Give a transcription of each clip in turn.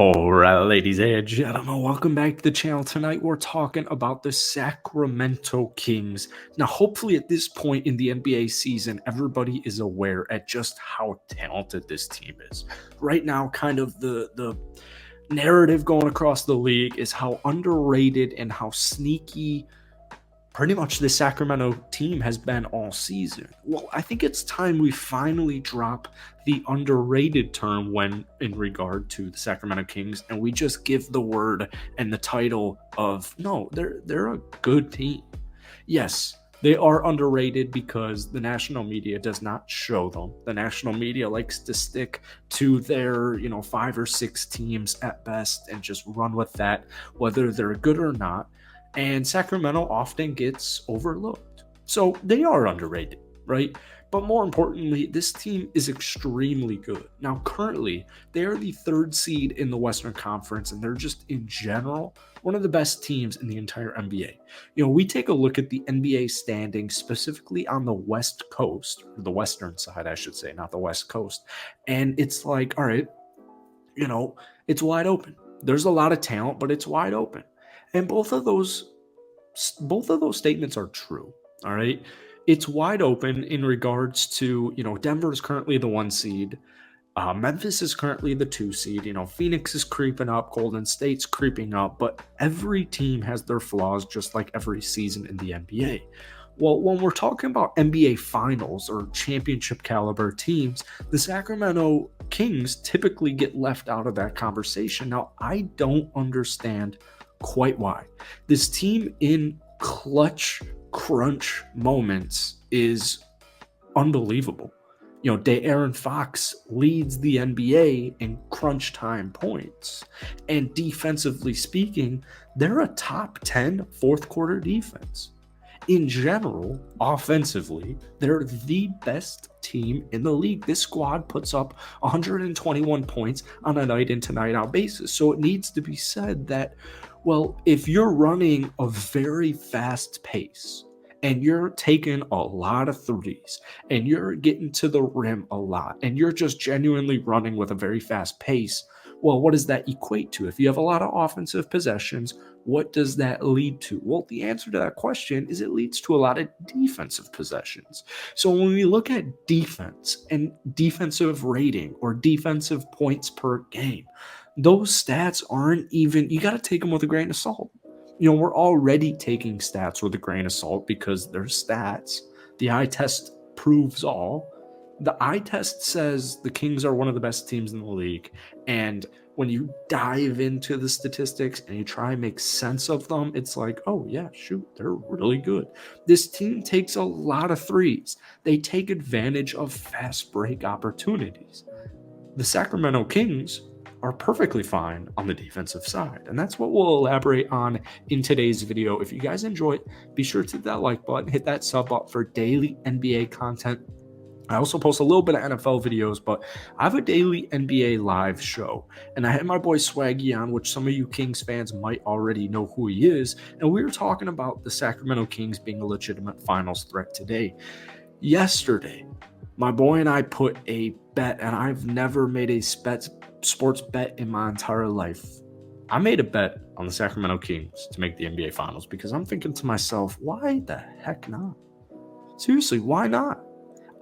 All right, ladies and gentlemen, welcome back to the channel. Tonight we're talking about the Sacramento Kings. Now, hopefully at this point in the NBA season, everybody is aware at just how talented this team is. Right now, kind of the narrative going across the league is how underrated and how sneaky pretty much the Sacramento team has been all season. Well, I think it's time we finally drop the underrated term when in regard to the Sacramento Kings, and we just give the word and the title of no, they're a good team. Yes, they are underrated because the national media does not show them. The national media likes to stick to their, 5 or 6 teams at best and just run with that, whether they're good or not. And Sacramento often gets overlooked. So they are underrated, right? But more importantly, this team is extremely good. Now, currently, they are the 3rd seed in the Western Conference, and they're just, in general, one of the best teams in the entire NBA. We take a look at the NBA standings, specifically on the West Coast, or the Western side, I should say, not the West Coast. And it's like, all right, it's wide open. There's a lot of talent, but it's wide open. And both of those statements are true. All right. It's wide open in regards to, Denver is currently the 1 seed. Memphis is currently the 2 seed. Phoenix is creeping up. Golden State's creeping up. But every team has their flaws, just like every season in the NBA. Well, when we're talking about NBA finals or championship caliber teams, the Sacramento Kings typically get left out of that conversation. Now, I don't understand quite why. This team in clutch crunch moments is unbelievable. De'Aaron Fox leads the NBA in crunch time points. And defensively speaking, they're a top 10 fourth quarter defense. In general, offensively, they're the best team in the league. This squad puts up 121 points on a night in to night out basis. So it needs to be said that, well, if you're running a very fast pace and you're taking a lot of threes and you're getting to the rim a lot and you're just genuinely running with a very fast pace, well, what does that equate to? If you have a lot of offensive possessions, what does that lead to? Well, the answer to that question is it leads to a lot of defensive possessions. So when we look at defense and defensive rating or defensive points per game, those stats aren't even, you got to take them with a grain of salt. We're already taking stats with a grain of salt because they're stats. The eye test proves all. The eye test says the Kings are one of the best teams in the league. And when you dive into the statistics and you try and make sense of them, it's like, oh yeah, shoot, they're really good. This team takes a lot of threes. They take advantage of fast break opportunities. The Sacramento Kings are perfectly fine on the defensive side. And that's what we'll elaborate on in today's video. If you guys enjoy it, be sure to hit that like button, hit that sub up for daily NBA content. I also post a little bit of NFL videos, but I have a daily NBA live show. And I had my boy Swaggy on, which some of you Kings fans might already know who he is. And we were talking about the Sacramento Kings being a legitimate finals threat today. Yesterday, my boy and I put a bet, and I've never made a sports bet in my entire life. I made a bet on the Sacramento Kings to make the NBA Finals because I'm thinking to myself, why the heck not? Seriously, why not?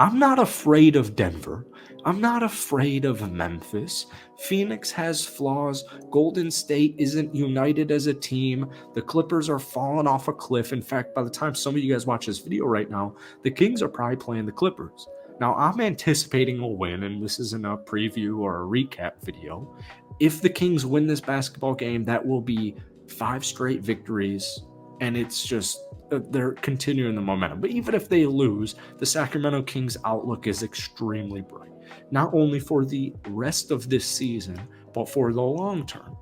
I'm not afraid of Denver. I'm not afraid of Memphis. Phoenix has flaws. Golden State isn't united as a team. The Clippers are falling off a cliff. In fact, by the time some of you guys watch this video right now, the Kings are probably playing the Clippers. Now, I'm anticipating a win, and this isn't a preview or a recap video. If the Kings win this basketball game, that will be 5 straight victories, and it's just they're continuing the momentum. But even if they lose, the Sacramento Kings outlook is extremely bright, not only for the rest of this season, but for the long term.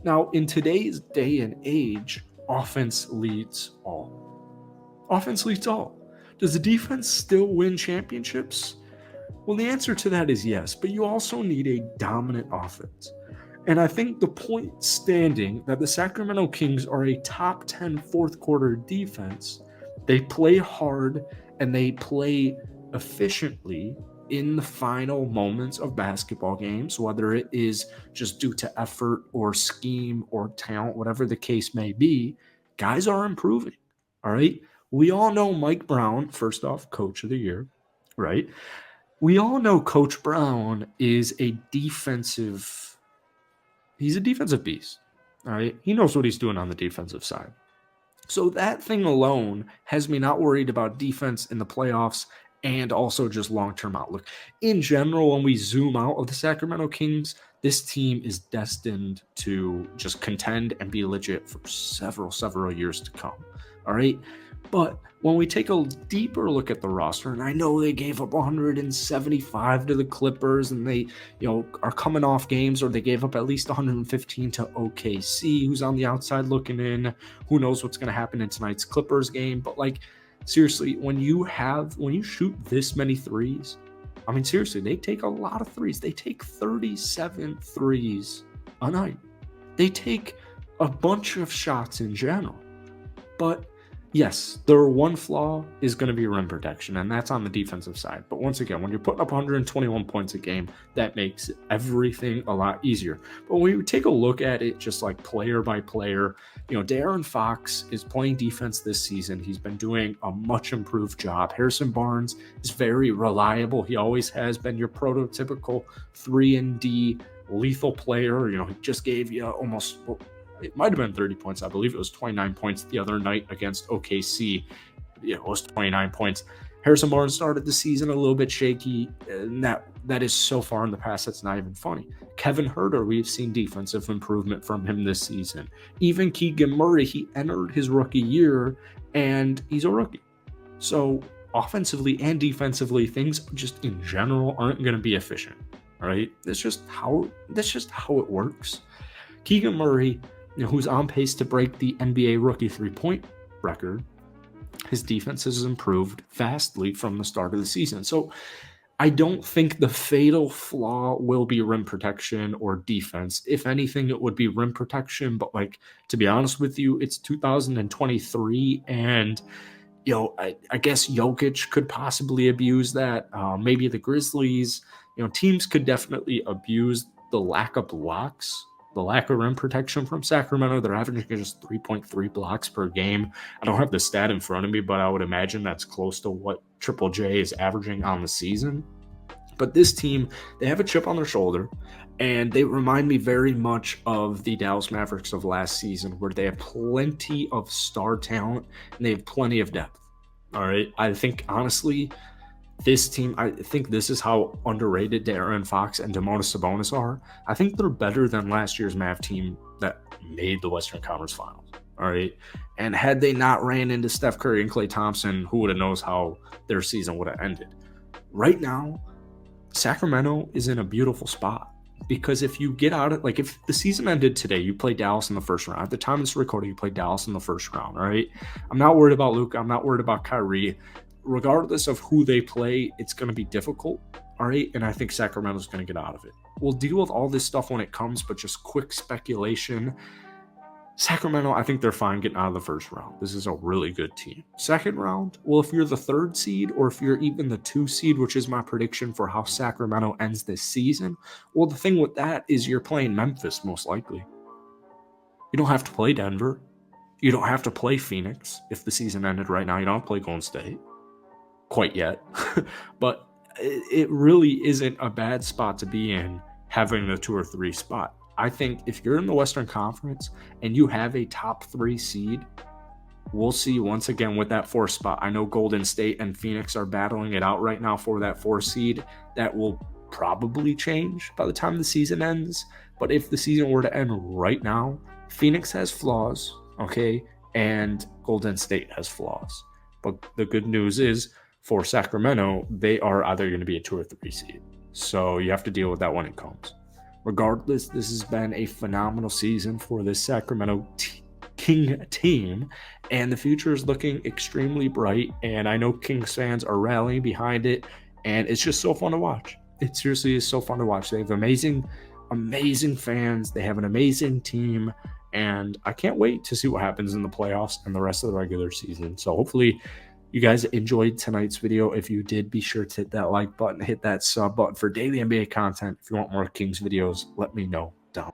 Now, in today's day and age, offense leads all. Offense leads all. Does the defense still win championships? Well, the answer to that is yes, but you also need a dominant offense. And I think the point standing that the Sacramento Kings are a top 10 fourth quarter defense. They play hard and they play efficiently in the final moments of basketball games, whether it is just due to effort or scheme or talent, whatever the case may be, guys are improving. All right. We all know Mike Brown, first off, coach of the year, right? We all know Coach Brown is he's a defensive beast. All right. He knows what he's doing on the defensive side. So that thing alone has me not worried about defense in the playoffs and also just long-term outlook. In general, when we zoom out of the Sacramento Kings, this team is destined to just contend and be legit for several years to come. All right. But when we take a deeper look at the roster, and I know they gave up 175 to the Clippers, and they, are coming off games, or they gave up at least 115 to OKC, who's on the outside looking in. Who knows what's going to happen in tonight's Clippers game? But seriously, when you shoot this many threes, I mean, seriously, they take a lot of threes. They take 37 threes a night. They take a bunch of shots in general. But yes, their one flaw is going to be rim protection, and that's on the defensive side. But once again, when you're putting up 121 points a game, that makes everything a lot easier. But when you take a look at it just like player by player, De'Aaron Fox is playing defense this season. He's been doing a much improved job. Harrison Barnes is very reliable. He always has been your prototypical 3-and-D lethal player. He just gave you almost... It might have been 30 points. I believe it was 29 points the other night against OKC. It was 29 points. Harrison Barnes started the season a little bit shaky, and that is so far in the past that's not even funny. Kevin Huerter, we've seen defensive improvement from him this season. Even Keegan Murray, he entered his rookie year, and he's a rookie. So offensively and defensively, things just in general aren't going to be efficient. All right, that's just how it works. Keegan Murray, who's on pace to break the NBA rookie three-point record, his defense has improved vastly from the start of the season. So I don't think the fatal flaw will be rim protection or defense. If anything, it would be rim protection. But to be honest with you, it's 2023, and I guess Jokic could possibly abuse that. Maybe the Grizzlies. Teams could definitely abuse the lack of blocks, the lack of rim protection from Sacramento. They're averaging just 3.3 blocks per game. I don't have the stat in front of me, but I would imagine that's close to what Triple J is averaging on the season. But this team, they have a chip on their shoulder, and they remind me very much of the Dallas Mavericks of last season, where they have plenty of star talent and they have plenty of depth. All right. I think, honestly, this team, I think this is how underrated De'Aaron Fox and Domantas Sabonis are. I think they're better than last year's Mav team that made the Western Conference Finals. All right. And had they not ran into Steph Curry and Klay Thompson, who would have knows how their season would have ended. Right now, Sacramento is in a beautiful spot, because if you get out of, if the season ended today, you play Dallas in the first round. At the time of this recording, you play Dallas in the first round. All right. I'm not worried about Luka. I'm not worried about Kyrie. Regardless of who they play, it's going to be difficult, all right? And I think Sacramento's going to get out of it. We'll deal with all this stuff when it comes, but just quick speculation. Sacramento, I think they're fine getting out of the first round. This is a really good team. Second round, well, if you're the 3rd seed or if you're even the 2 seed, which is my prediction for how Sacramento ends this season, well, the thing with that is you're playing Memphis most likely. You don't have to play Denver. You don't have to play Phoenix if the season ended right now. You don't have to play Golden State. Quite yet, but it really isn't a bad spot to be in, having the 2 or 3 spot. I think if you're in the Western Conference and you have a top 3 seed, we'll see once again with that 4 spot. I know Golden State and Phoenix are battling it out right now for that 4 seed. That will probably change by the time the season ends. But if the season were to end right now, Phoenix has flaws, okay, and Golden State has flaws. But the good news is, for Sacramento, they are either going to be a 2 or 3 seed. So you have to deal with that when it comes. Regardless, this has been a phenomenal season for this Sacramento King team, and the future is looking extremely bright, and I know Kings fans are rallying behind it, and it's just so fun to watch. It seriously is so fun to watch. They have amazing fans. They have an amazing team, and I can't wait to see what happens in the playoffs and the rest of the regular season. So hopefully You guys enjoyed tonight's video. If you did, be sure to hit that like button, hit that sub button for daily NBA content. If you want more Kings videos, let me know down